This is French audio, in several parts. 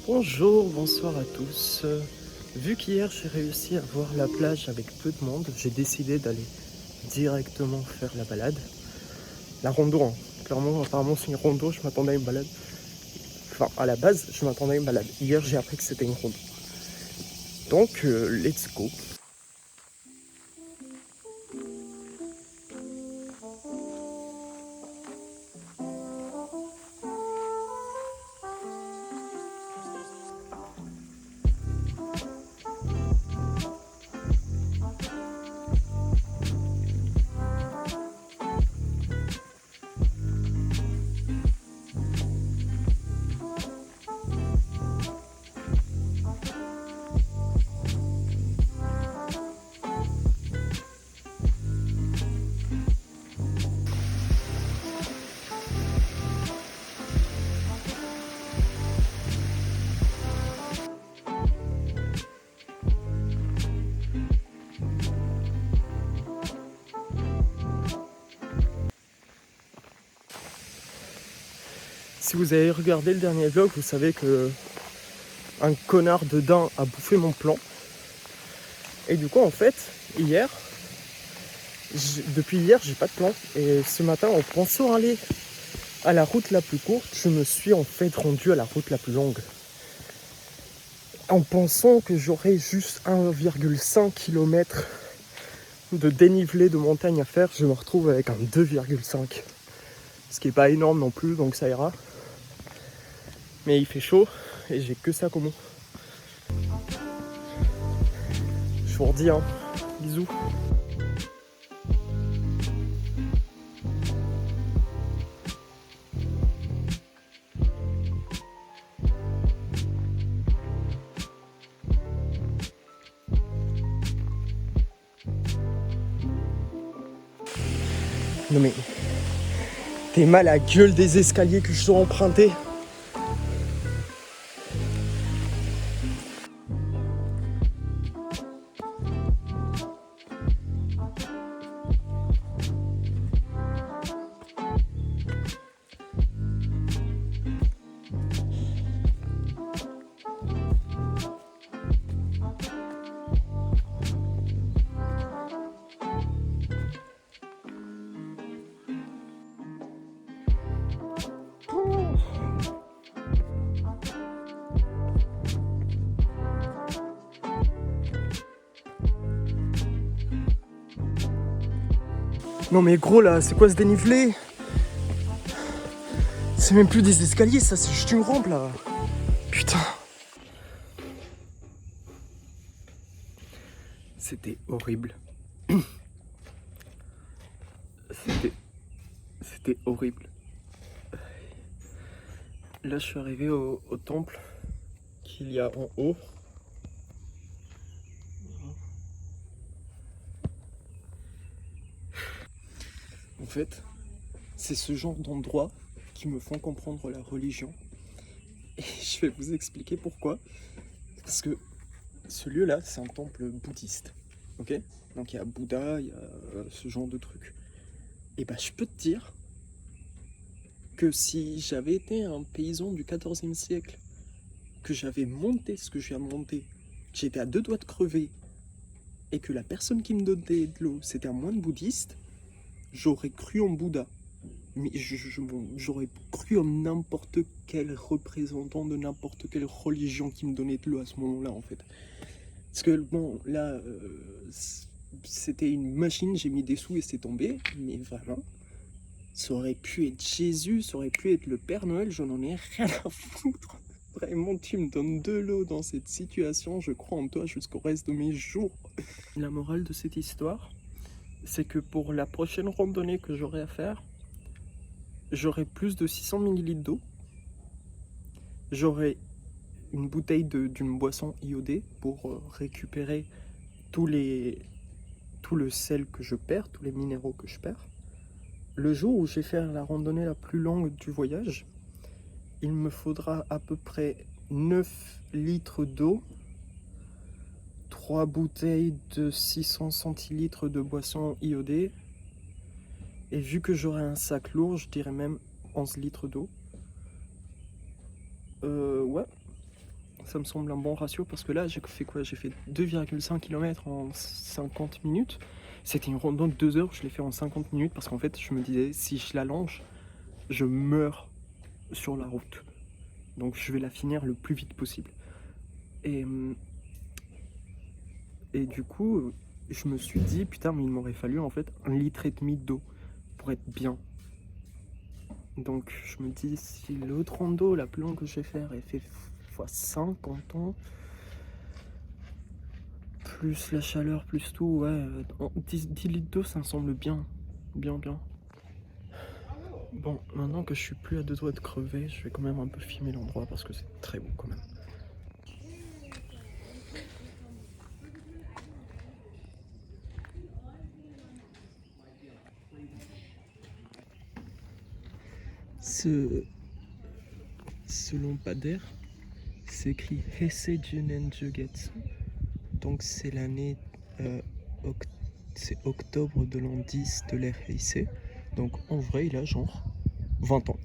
Bonjour, bonsoir à tous. Vu qu'hier j'ai réussi à voir la plage avec peu de monde, j'ai décidé d'aller directement faire la balade. La rando, hein. Clairement, apparemment c'est une rando, je m'attendais à une balade. Enfin, à la base, je m'attendais à une balade. Hier, j'ai appris que c'était une rando. Donc, let's go. Si vous avez regardé le dernier vlog, vous savez que un connard de daim a bouffé mon plan. Et du coup, en fait, depuis hier, j'ai pas de plan. Et ce matin, en pensant aller à la route la plus courte, je me suis en fait rendu à la route la plus longue. En pensant que j'aurais juste 1,5 km de dénivelé de montagne à faire, je me retrouve avec un 2,5. Ce qui est pas énorme non plus, donc ça ira. Mais il fait chaud et j'ai que ça comme eau. Je vous redis, hein. Bisous. Non mais, t'es mal à la gueule des escaliers que je dois emprunter. Non mais gros là, c'est quoi ce dénivelé? C'est même plus des escaliers, ça c'est juste une rampe là. Putain. C'était horrible. C'était horrible. Là je suis arrivé au temple qu'il y a en haut. En fait, c'est ce genre d'endroits qui me font comprendre la religion. Et je vais vous expliquer pourquoi. Parce que ce lieu-là, c'est un temple bouddhiste. Ok? Donc il y a Bouddha, il y a ce genre de trucs. Et bah je peux te dire que si j'avais été un paysan du XIVe siècle, que j'avais monté ce que je viens de monter, que j'étais à 2 doigts de crever, et que la personne qui me donnait de l'eau, c'était un moine bouddhiste, j'aurais cru en Bouddha. Mais j'aurais cru en n'importe quel représentant de n'importe quelle religion qui me donnait de l'eau à ce moment-là, en fait. Parce que, bon, là, c'était une machine, j'ai mis des sous et c'est tombé, mais vraiment, ça aurait pu être Jésus, ça aurait pu être le Père Noël, je n'en ai rien à foutre. Vraiment, tu me donnes de l'eau dans cette situation, je crois en toi jusqu'au reste de mes jours. La morale de cette histoire, c'est que pour la prochaine randonnée que j'aurai à faire, j'aurai plus de 600 ml d'eau, j'aurai une bouteille d'une boisson iodée pour récupérer tout le sel que je perds, tous les minéraux que je perds. Le jour où je vais faire la randonnée la plus longue du voyage, il me faudra à peu près 9 litres d'eau, 3 bouteilles de 600 centilitres de boisson iodée, et vu que j'aurai un sac lourd, je dirais même 11 litres d'eau. Ouais. Ça me semble un bon ratio parce que là, j'ai fait quoi? J'ai fait 2,5 km en 50 minutes. C'était une rando de 2 heures, je l'ai fait en 50 minutes parce qu'en fait, je me disais, si je l'allonge, je meurs sur la route. Donc, je vais la finir le plus vite possible. Et du coup, je me suis dit, putain, mais il m'aurait fallu en fait 1,5 litre d'eau pour être bien. Donc, je me dis, si l'autre rando, la plus longue que je vais faire, est fait x5 en temps, plus la chaleur, plus tout, ouais, 10 litres d'eau, ça me semble bien. Bien. Bon, maintenant que je suis plus à 2 doigts de crever, je vais quand même un peu filmer l'endroit parce que c'est très beau quand même. Ce lampadaire s'écrit Hesse-Junen Jugetsu. Donc c'est l'année c'est octobre de l'an 10 de l'ère Heisei. Donc en vrai il a genre 20 ans.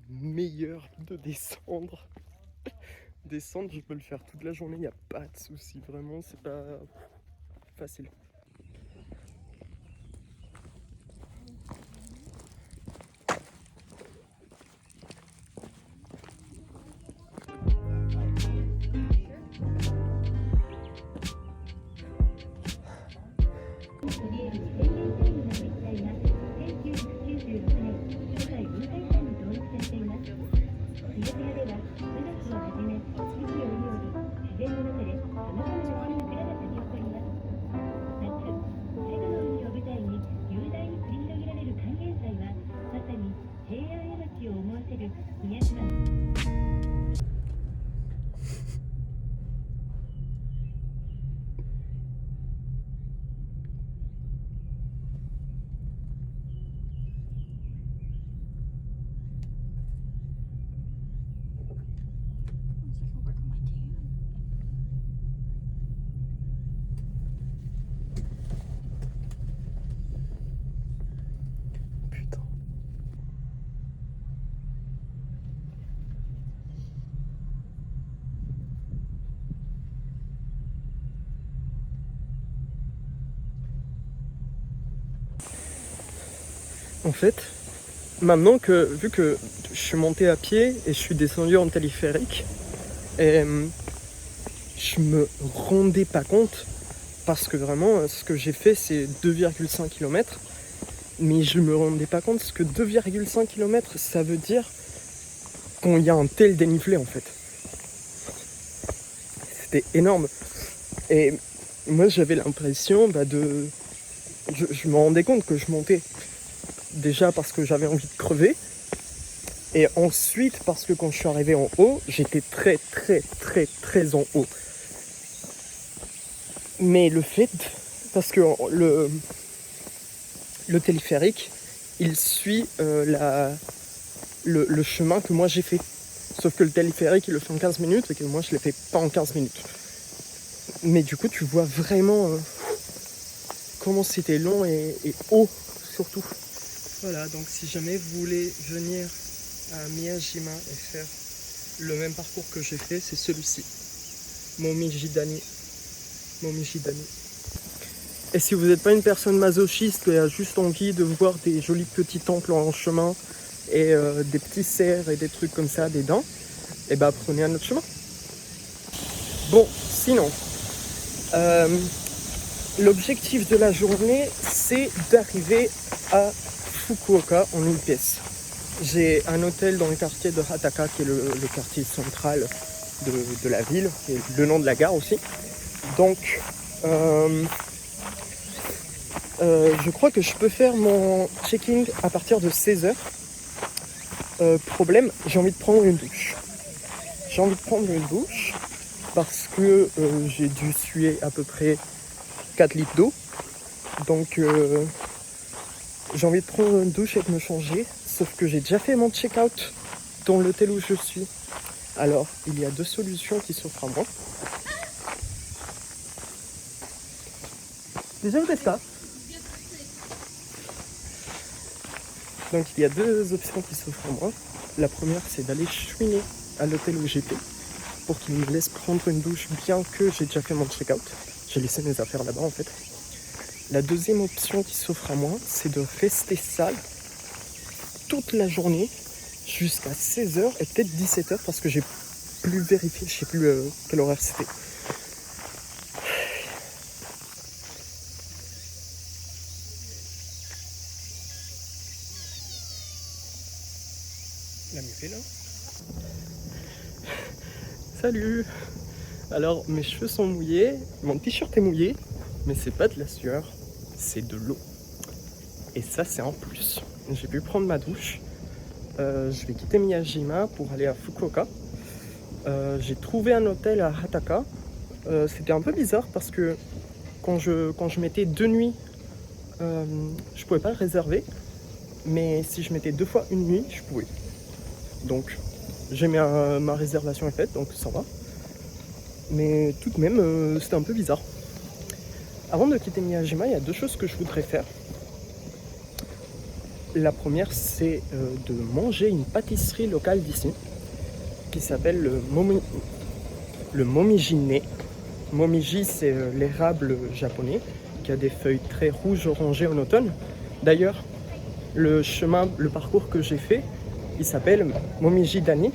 Meilleur de descendre. Descendre, je peux le faire toute la journée, il n'y a pas de souci. Vraiment, c'est pas facile. En fait, maintenant que, vu que je suis monté à pied et je suis descendu en téléphérique, et je me rendais pas compte, parce que vraiment, ce que j'ai fait, c'est 2,5 km, mais je me rendais pas compte, parce que 2,5 km, ça veut dire quand il y a un tel dénivelé, en fait. C'était énorme. Et moi, j'avais l'impression de... Je me rendais compte que je montais. Déjà parce que j'avais envie de crever. Et ensuite parce que quand je suis arrivé en haut, j'étais très en haut. Mais le fait, parce que le téléphérique, il suit le chemin que moi j'ai fait. Sauf que le téléphérique, il le fait en 15 minutes et que moi, je ne l'ai fait pas en 15 minutes. Mais du coup, tu vois vraiment comment c'était long et haut, surtout. Voilà, donc si jamais vous voulez venir à Miyajima et faire le même parcours que j'ai fait, c'est celui-ci. Momiji-dani. Et si vous n'êtes pas une personne masochiste et a juste envie de voir des jolis petits temples en chemin et des petits cerfs et des trucs comme ça, des dents, et bah prenez un autre chemin. Bon, sinon, l'objectif de la journée, c'est d'arriver à Fukuoka en une pièce. J'ai un hôtel dans le quartier de Hataka, qui est le quartier central de la ville, et le nom de la gare aussi. Donc, je crois que je peux faire mon check-in à partir de 16h. Problème, j'ai envie de prendre une douche. Parce que j'ai dû suer à peu près 4 litres d'eau. Donc j'ai envie de prendre une douche et de me changer. Sauf que j'ai déjà fait mon check-out dans l'hôtel où je suis. Alors, il y a 2 solutions qui s'offrent à moi. Déjà, vous êtes là. Donc il y a 2 options qui s'offrent à moi. La première, c'est d'aller chouiner à l'hôtel où j'étais pour qu'il me laisse prendre une douche, bien que j'ai déjà fait mon check-out. J'ai laissé mes affaires là-bas en fait. La deuxième option qui s'offre à moi, c'est de rester sale toute la journée jusqu'à 16h et peut-être 17h parce que j'ai plus vérifié, je sais plus quel horaire c'était. La muffée là. Salut. Alors mes cheveux sont mouillés, mon t-shirt est mouillé, mais c'est pas de la sueur, c'est de l'eau. Et ça c'est en plus. J'ai pu prendre ma douche. Je vais quitter Miyajima pour aller à Fukuoka. J'ai trouvé un hôtel à Hataka. C'était un peu bizarre parce que quand je mettais 2 nuits, je pouvais pas le réserver. Mais si je mettais 2 fois une nuit, je pouvais. Donc j'ai ma réservation est faite, donc ça va. Mais tout de même, c'était un peu bizarre. Avant de quitter Miyajima, il y a 2 choses que je voudrais faire. La première, c'est de manger une pâtisserie locale d'ici, qui s'appelle le Momiji-ne. Momiji, c'est l'érable japonais, qui a des feuilles très rouges orangées en automne. D'ailleurs, le parcours que j'ai fait, il s'appelle Momiji-dani.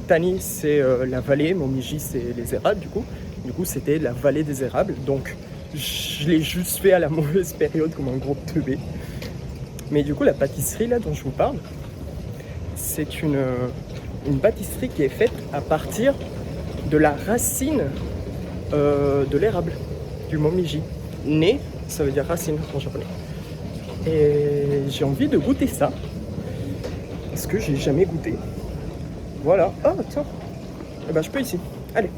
Tani, c'est la vallée, Momiji, c'est les érables du coup. Du coup, c'était la vallée des érables. Donc, je l'ai juste fait à la mauvaise période comme un gros teubé. Mais du coup, la pâtisserie là dont je vous parle, c'est une pâtisserie qui est faite à partir de la racine de l'érable, du momiji. Ne, ça veut dire racine en japonais. Et j'ai envie de goûter ça, parce que j'ai jamais goûté. Voilà. Oh, tiens. Eh ben, je peux ici. Allez.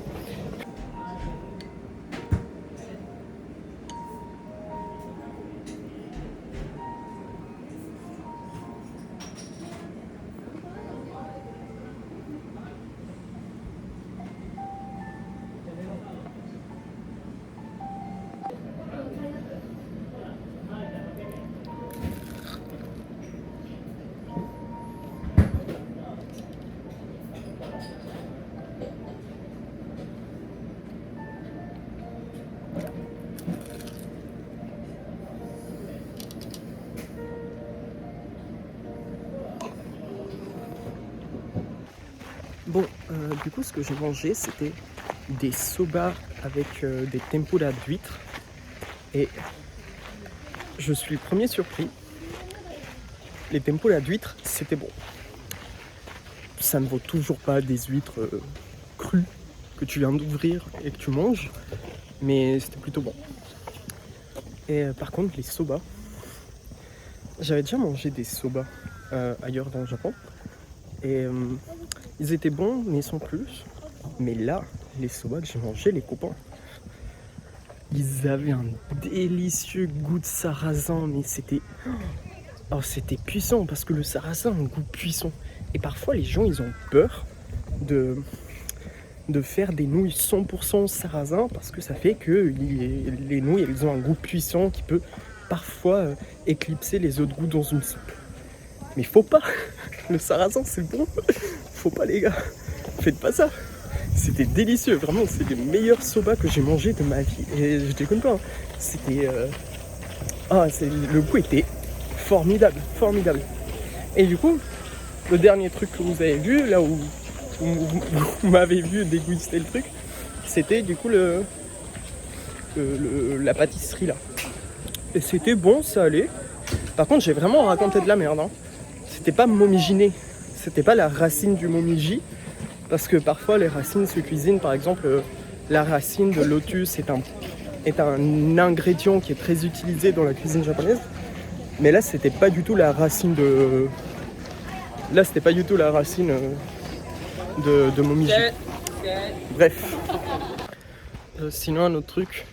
Bon, du coup, ce que j'ai mangé, c'était des soba avec des tempura d'huîtres. Et je suis le premier surpris. Les tempura d'huîtres, c'était bon. Ça ne vaut toujours pas des huîtres crues que tu viens d'ouvrir et que tu manges, mais c'était plutôt bon. Et par contre, les soba, j'avais déjà mangé des soba ailleurs dans le Japon. Et ils étaient bons, mais sans plus. Mais là, les soba que j'ai mangés, les copains, Ils avaient un délicieux goût de sarrasin, mais c'était... Oh, c'était puissant, parce que le sarrasin a un goût puissant. Et parfois, les gens, ils ont peur de faire des nouilles 100% sarrasin, parce que ça fait que les nouilles, elles ont un goût puissant qui peut parfois éclipser les autres goûts dans une soupe. Mais faut pas. Le sarrasin, c'est bon. Faut pas, les gars. Faites pas ça. C'était délicieux, vraiment. C'est les meilleurs soba que j'ai mangé de ma vie. Et je déconne pas. C'était... le goût était formidable, formidable. Et du coup, le dernier truc que vous avez vu, là où vous m'avez vu déguster le truc, c'était du coup la pâtisserie là. Et c'était bon, ça allait. Par contre, j'ai vraiment raconté de la merde. Hein. C'était pas momiginé. C'était pas la racine du momiji. Parce que parfois, les racines se cuisinent. Par exemple, la racine de lotus est un ingrédient qui est très utilisé dans la cuisine japonaise. Mais là, c'était pas du tout la racine de... Là, c'était pas du tout la racine de momiji. Bref. Sinon, un autre truc.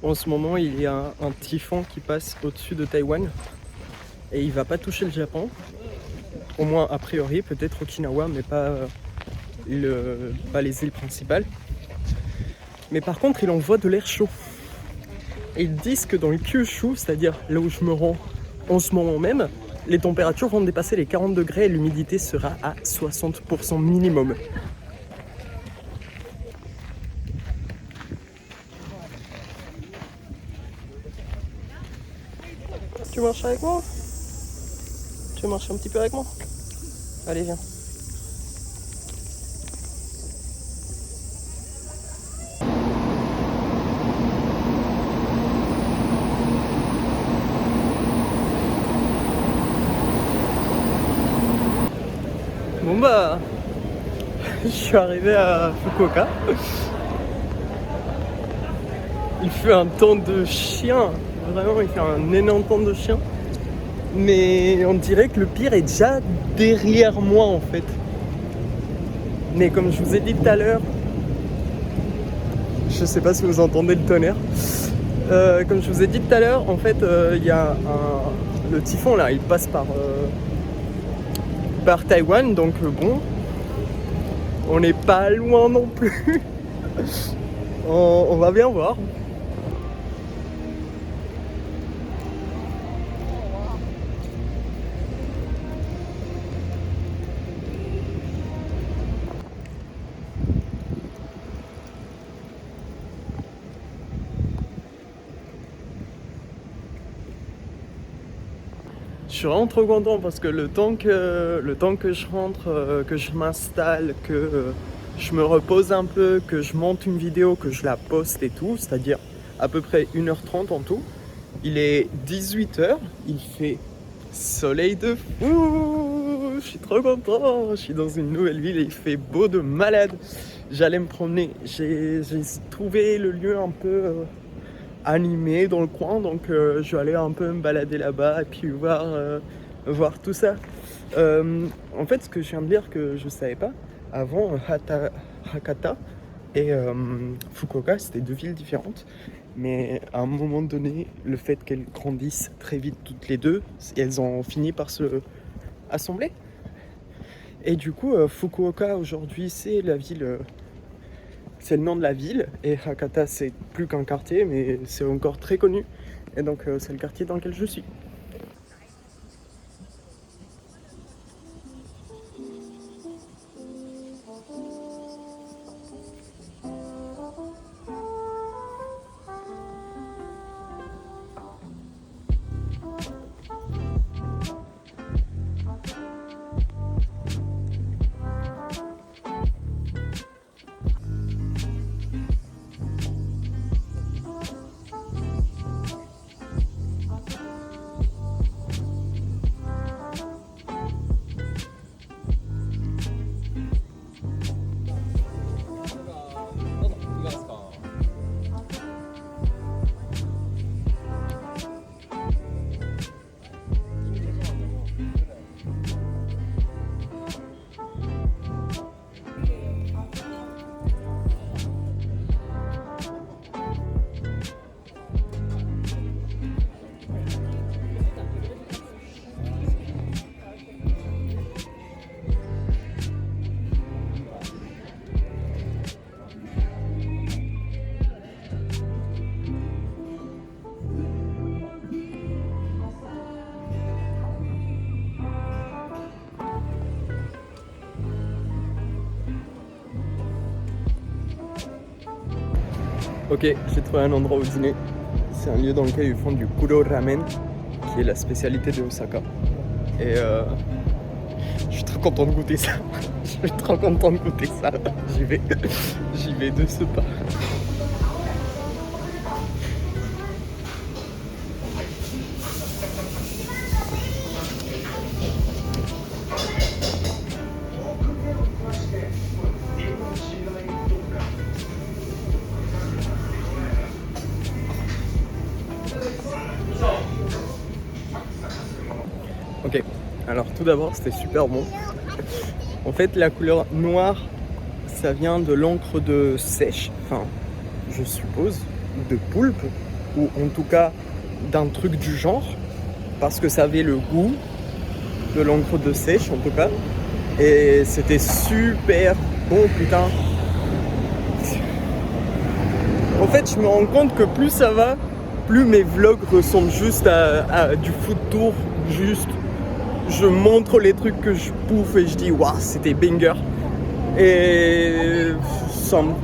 En ce moment, il y a un typhon qui passe au-dessus de Taïwan. Et il va pas toucher le Japon. Au moins, a priori, peut-être Okinawa, mais pas les îles principales. Mais par contre, il envoie de l'air chaud. Et ils disent que dans le Kyushu, c'est-à-dire là où je me rends en ce moment même, les températures vont dépasser les 40 degrés et l'humidité sera à 60% minimum. Tu marches avec moi? Tu veux marcher un petit peu avec moi? Allez, viens. Bon bah, je suis arrivé à Fukuoka. Il fait un temps de chien, vraiment il fait un énorme temps de chien. Mais on dirait que le pire est déjà derrière moi en fait. Mais comme je vous ai dit tout à l'heure, je sais pas si vous entendez le tonnerre. Comme je vous ai dit tout à l'heure, en fait, il y a le typhon là, il passe par Taïwan, donc bon, on n'est pas loin non plus. On va bien voir. Je suis vraiment trop content parce que le temps que je rentre, que je m'installe, que je me repose un peu, que je monte une vidéo, que je la poste et tout, c'est-à-dire à peu près 1h30 en tout. Il est 18h, il fait soleil de fou, je suis trop content, je suis dans une nouvelle ville et il fait beau de malade. J'allais me promener, j'ai trouvé le lieu un peu... animé dans le coin, donc je vais aller un peu me balader là-bas et puis voir tout ça. En fait, ce que je viens de dire que je savais pas, avant Hakata et Fukuoka, c'était deux villes différentes, mais à un moment donné, le fait qu'elles grandissent très vite toutes les deux, elles ont fini par se assembler. Et du coup, Fukuoka aujourd'hui, c'est la ville... c'est le nom de la ville, et Hakata c'est plus qu'un quartier, mais c'est encore très connu. Et donc c'est le quartier dans lequel je suis. Ok, j'ai trouvé un endroit où dîner. C'est un lieu dans lequel ils font du kuro ramen, qui est la spécialité de Osaka. Et je suis trop content de goûter ça. Je suis trop content de goûter ça. J'y vais de ce pas. Ok, alors tout d'abord c'était super bon. En fait la couleur noire ça vient de l'encre de sèche, enfin je suppose, de poulpe, ou en tout cas d'un truc du genre, parce que ça avait le goût de l'encre de sèche en tout cas. Et c'était super bon putain. En fait je me rends compte que plus ça va, plus mes vlogs ressemblent juste à du food tour, juste je montre les trucs que je bouffe et je dis waouh c'était banger. Et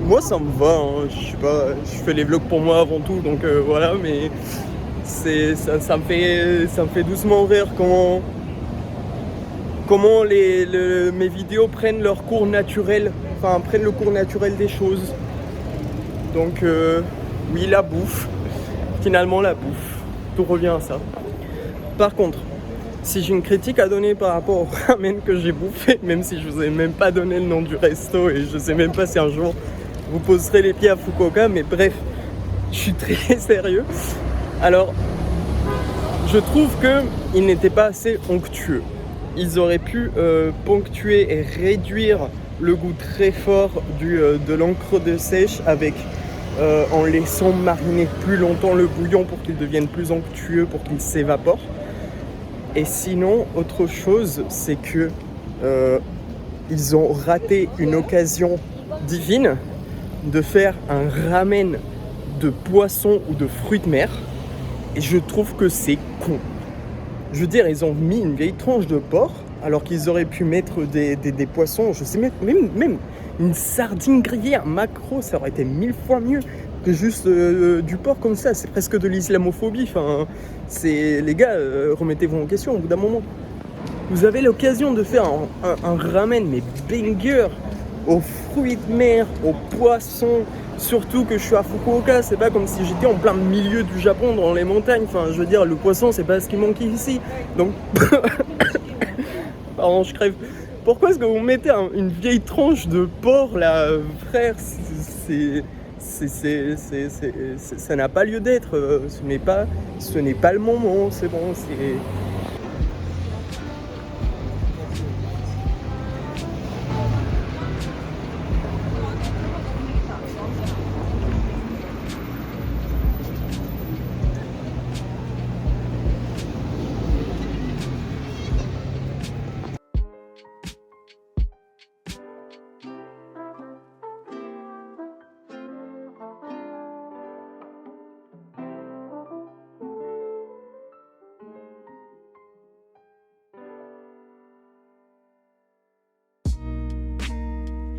moi ça me va, hein. Je sais pas, je fais les vlogs pour moi avant tout donc voilà, mais ça me fait doucement rire comment mes vidéos prennent leur cours naturel, enfin prennent le cours naturel des choses. Donc oui, la bouffe, finalement la bouffe, tout revient à ça. Par contre, si j'ai une critique à donner par rapport au ramen que j'ai bouffé, même si je vous ai même pas donné le nom du resto et je sais même pas si un jour vous poserez les pieds à Fukuoka, mais bref, je suis très sérieux. Alors, je trouve qu'il n'était pas assez onctueux. Ils auraient pu ponctuer et réduire le goût très fort de l'encre de sèche avec en laissant mariner plus longtemps le bouillon pour qu'il devienne plus onctueux, pour qu'il s'évapore. Et sinon, autre chose, c'est que ils ont raté une occasion divine de faire un ramen de poisson ou de fruits de mer. Et je trouve que c'est con. Je veux dire, ils ont mis une vieille tranche de porc alors qu'ils auraient pu mettre des poissons, je sais même une sardine grillée, un maquereau, ça aurait été 1000 fois mieux que juste du porc comme ça. C'est presque de l'islamophobie. Enfin, les gars, remettez-vous en question au bout d'un moment. Vous avez l'occasion de faire un ramen, mais banger, aux fruits de mer, aux poissons. Surtout que je suis à Fukuoka, c'est pas comme si j'étais en plein milieu du Japon, dans les montagnes. Enfin, je veux dire, le poisson, c'est pas ce qui manque ici. Donc, pardon, je crève. Pourquoi est-ce que vous mettez une vieille tranche de porc là, frère? Ça n'a pas lieu d'être. Ce n'est pas le moment. C'est bon.